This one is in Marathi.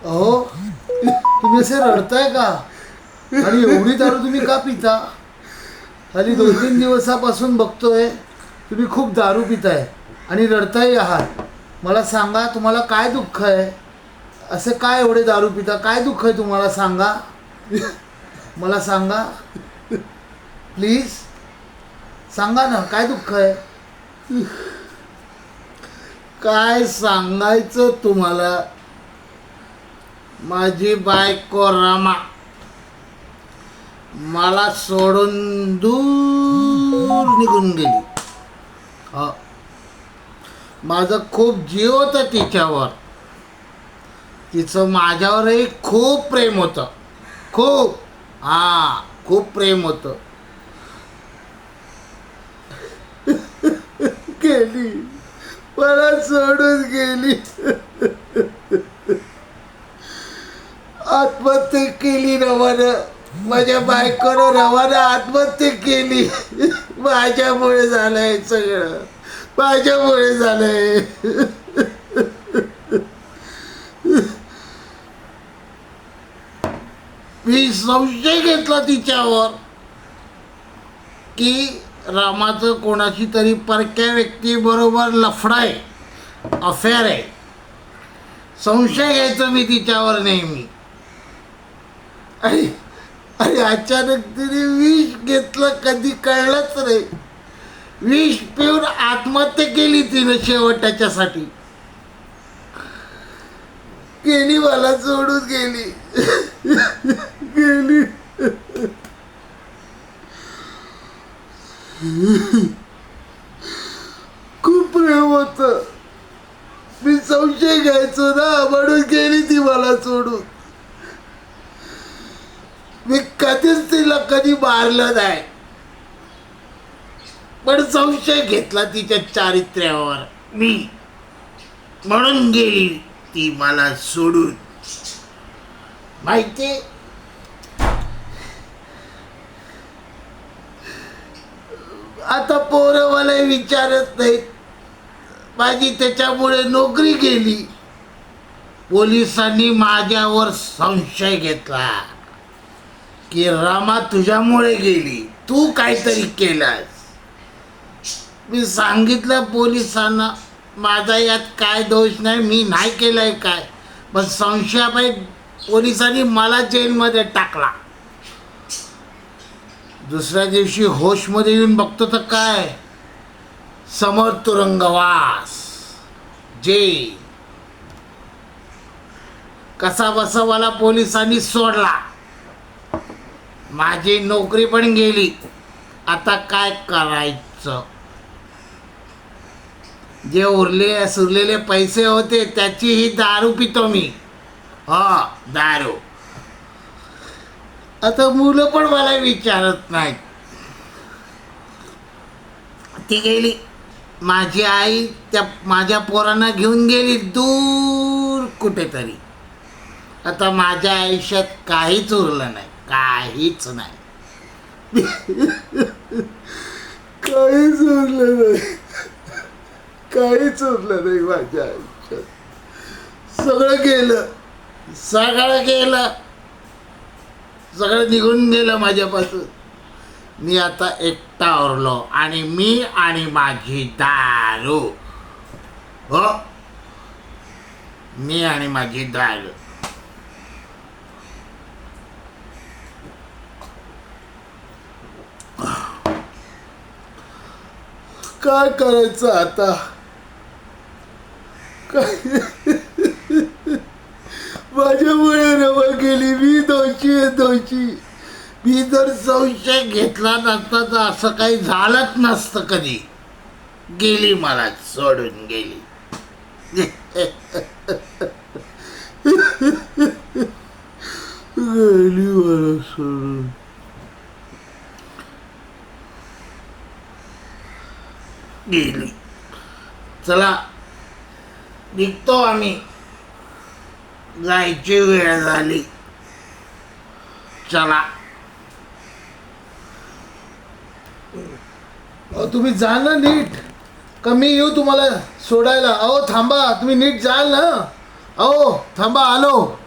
अहो तुम्ही असे रडताय का? आणि एवढी दारू तुम्ही का पिता? हल्ली 2-3 दिवसापासून बघतोय तुम्ही खूप दारू पिताय आणि रडताही आहात. मला सांगा तुम्हाला काय दुःख आहे? असे काय एवढे दारू पिता? काय दुःख आहे तुम्हाला सांगा? मला सांगा प्लीज, सांगा ना काय दुःख आहे? काय सांगायचं तुम्हाला? माझी बायको रमा मला सोडून दूर निघून गेली. हा, माझं खूप जीव होतं तिच्यावर. तिचं माझ्यावरही खूप प्रेम होतं. खूप, हा खूप प्रेम होतं. गेली, मला सोडून गेली. आत्महत्या केली रवानं. माझ्या बायकोनं रवानं आत्महत्या केली. माझ्यामुळे झालंय सगळं, माझ्यामुळे झालंय. मी संशय घेतला तिच्यावर की रामाचं कोणाशी तरी परक्या व्यक्तीबरोबर लफडा आहे, अफेअर आहे. संशय घ्यायचो मी तिच्यावर नेहमी. आणि अचानक तिने विष घेतलं, कधी कळलंच नाही. विष पिऊन आत्महत्या केली तिनं शेवटाच्यासाठी. गेली, मला सोडून गेली. गेली. खूप प्रेम होत. मी संशय घ्यायचो ना, म्हणून गेली ती मला सोडून. मी कधीच तिला कधी मारलं नाही, पण संशय घेतला तिच्या चारित्र्यावर मी, म्हणून गेली ती मला सोडून. माहिती, आता पोरं मला विचारत नाहीत. माझी त्याच्यामुळे नोकरी गेली. पोलिसांनी माझ्यावर संशय घेतला की रमा तुझ्यामुळे गेली, तू काहीतरी केलास. मी सांगितलं पोलिसांना माझा यात काय दोष नाही, मी नाही केलंय काय. पण संशयापायी पोलिसांनी मला जेलमध्ये टाकला. दुसऱ्या दिवशी होशमध्ये येऊन बघतो तर काय, समोर तुरुंगवास, जेल. कसा बसा मला पोलिसांनी सोडला. माझी नोकरी पण गेली. आता काय करायचं? जे सुरलेले पैसे होते त्याची ही दारू पितो मी. हा, दारू. आता मुलं पण मला विचारत नाहीत. ती गेली. माझी आई त्या माझ्या पोरांना घेऊन गेली दूर कुठेतरी. आता माझ्या आयुष्यात काहीच उरलं नाही, काहीच नाही. काहीच उरलं नाही, काहीच उरलं नाही माझ्या आयुष्यात. सगळं गेलं, सगळं गेलं, सगळं निघून गेलं माझ्यापासून. मी आता एकटा उरलो आणि मी आणि माझी दारू. हो, मी आणि माझी दारू. काय करायचं आता? काय माझ्यामुळे रमा गेली. मी दोषी. मी जर संशय घेतला नसता तर असं काही झालंच नसतं कधी. गेली, मला सोडून गेली. गेली मला सोडून. गेली. चला निघतो आम्ही, जायची वेळ झाली. चला. तुम्ही जाल ना नीट? का मी येऊ तुम्हाला सोडायला? अहो थांबा, तुम्ही नीट जाल ना? अहो थांबा, आलो.